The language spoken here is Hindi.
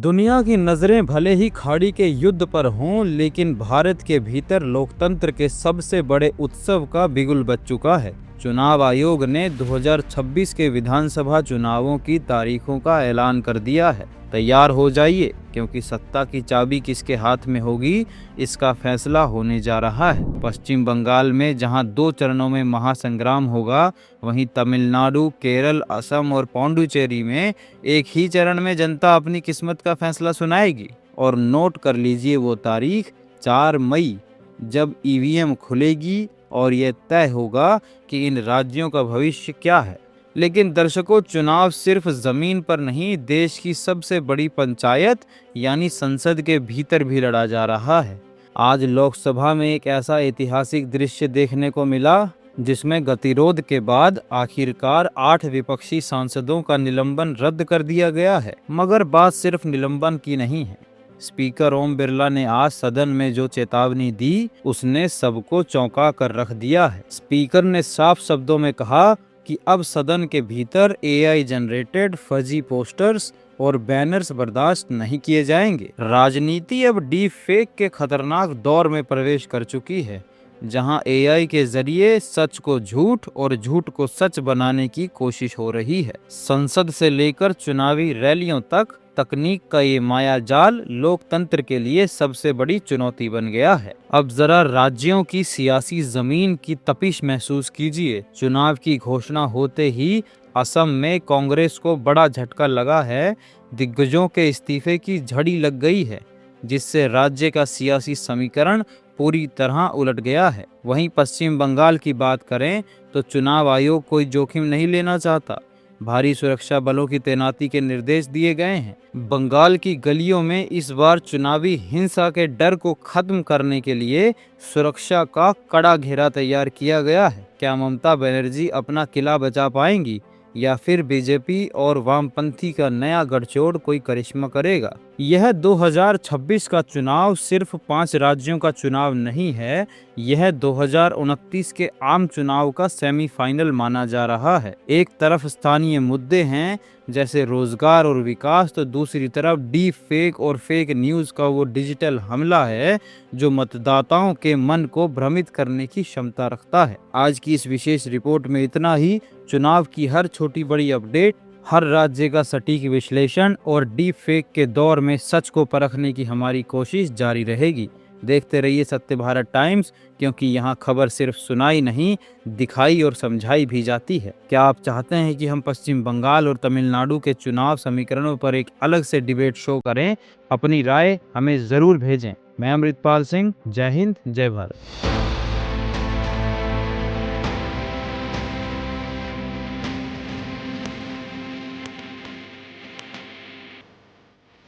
दुनिया की नज़रें भले ही खाड़ी के युद्ध पर हों, लेकिन भारत के भीतर लोकतंत्र के सबसे बड़े उत्सव का बिगुल बज चुका है। चुनाव आयोग ने 2026 के विधानसभा चुनावों की तारीखों का ऐलान कर दिया है। तैयार हो जाइए, क्योंकि सत्ता की चाबी किसके हाथ में होगी, इसका फैसला होने जा रहा है। पश्चिम बंगाल में जहां 2 चरणों में महासंग्राम होगा, वहीं तमिलनाडु, केरल, असम और पौंडुचेरी में एक ही चरण में जनता अपनी किस्मत का फैसला सुनाएगी। और नोट कर लीजिए वो तारीख, 4 मई, जब ईवीएम खुलेगी और यह तय होगा कि इन राज्यों का भविष्य क्या है। लेकिन दर्शकों, चुनाव सिर्फ जमीन पर नहीं, देश की सबसे बड़ी पंचायत यानी संसद के भीतर भी लड़ा जा रहा है। आज लोकसभा में एक ऐसा ऐतिहासिक दृश्य देखने को मिला, जिसमें गतिरोध के बाद आखिरकार 8 विपक्षी सांसदों का निलंबन रद्द कर दिया गया है। मगर बात सिर्फ निलंबन की नहीं है। स्पीकर ओम बिरला ने आज सदन में जो चेतावनी दी, उसने सबको चौंका कर रख दिया है। स्पीकर ने साफ शब्दों में कहा कि अब सदन के भीतर एआई जनरेटेड फर्जी पोस्टर्स और बैनर्स बर्दाश्त नहीं किए जाएंगे। राजनीति अब डीप फेक के खतरनाक दौर में प्रवेश कर चुकी है, जहां एआई के जरिए सच को झूठ और झूठ को सच बनाने की कोशिश हो रही है। संसद से लेकर चुनावी रैलियों तक तकनीक का ये माया जाल लोकतंत्र के लिए सबसे बड़ी चुनौती बन गया है। अब जरा राज्यों की सियासी जमीन की तपिश महसूस कीजिए। चुनाव की घोषणा होते ही असम में कांग्रेस को बड़ा झटका लगा है। दिग्गजों के इस्तीफे की झड़ी लग गई है, जिससे राज्य का सियासी समीकरण पूरी तरह उलट गया है। वहीं पश्चिम बंगाल की बात करें तो चुनाव आयोग कोई जोखिम नहीं लेना चाहता। भारी सुरक्षा बलों की तैनाती के निर्देश दिए गए हैं। बंगाल की गलियों में इस बार चुनावी हिंसा के डर को खत्म करने के लिए सुरक्षा का कड़ा घेरा तैयार किया गया है। क्या ममता बनर्जी अपना किला बचा पाएंगी, या फिर बीजेपी और वामपंथी का नया गठजोड़ कोई करिश्मा करेगा? यह 2026 का चुनाव सिर्फ 5 राज्यों का चुनाव नहीं है, यह 2029 के आम चुनाव का सेमीफाइनल माना जा रहा है। एक तरफ स्थानीय मुद्दे हैं जैसे रोजगार और विकास, तो दूसरी तरफ डीप फेक और फेक न्यूज का वो डिजिटल हमला है जो मतदाताओं के मन को भ्रमित करने की क्षमता रखता है। आज की इस विशेष रिपोर्ट में इतना ही। चुनाव की हर छोटी बड़ी अपडेट, हर राज्य का सटीक विश्लेषण और डीप फेक के दौर में सच को परखने की हमारी कोशिश जारी रहेगी। देखते रहिए सत्य भारत टाइम्स, क्योंकि यहाँ खबर सिर्फ सुनाई नहीं, दिखाई और समझाई भी जाती है। क्या आप चाहते हैं कि हम पश्चिम बंगाल और तमिलनाडु के चुनाव समीकरणों पर एक अलग से डिबेट शो करें? अपनी राय हमें जरूर भेजें। मैं अमृतपाल सिंह, जय हिंद, जय भारत।